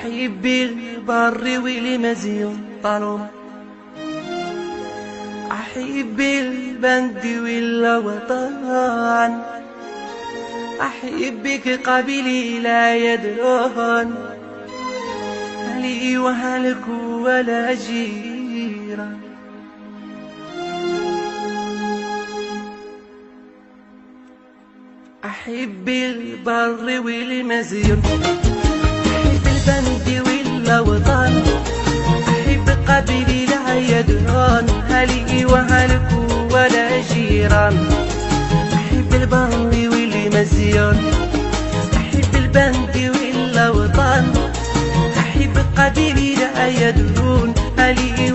أحب البر والمزيون طالما أحب البند والوطن أحبك قبلي لا يدرون هلي وهلك ولا جيران. أحب البر والمزيون أحب البند والوطن أحب قبلي لا يدرون هلي وهلك ولا جيران. أحب البر والمزيون أحب البند والوطن أحب قبلي لا يدرون هلي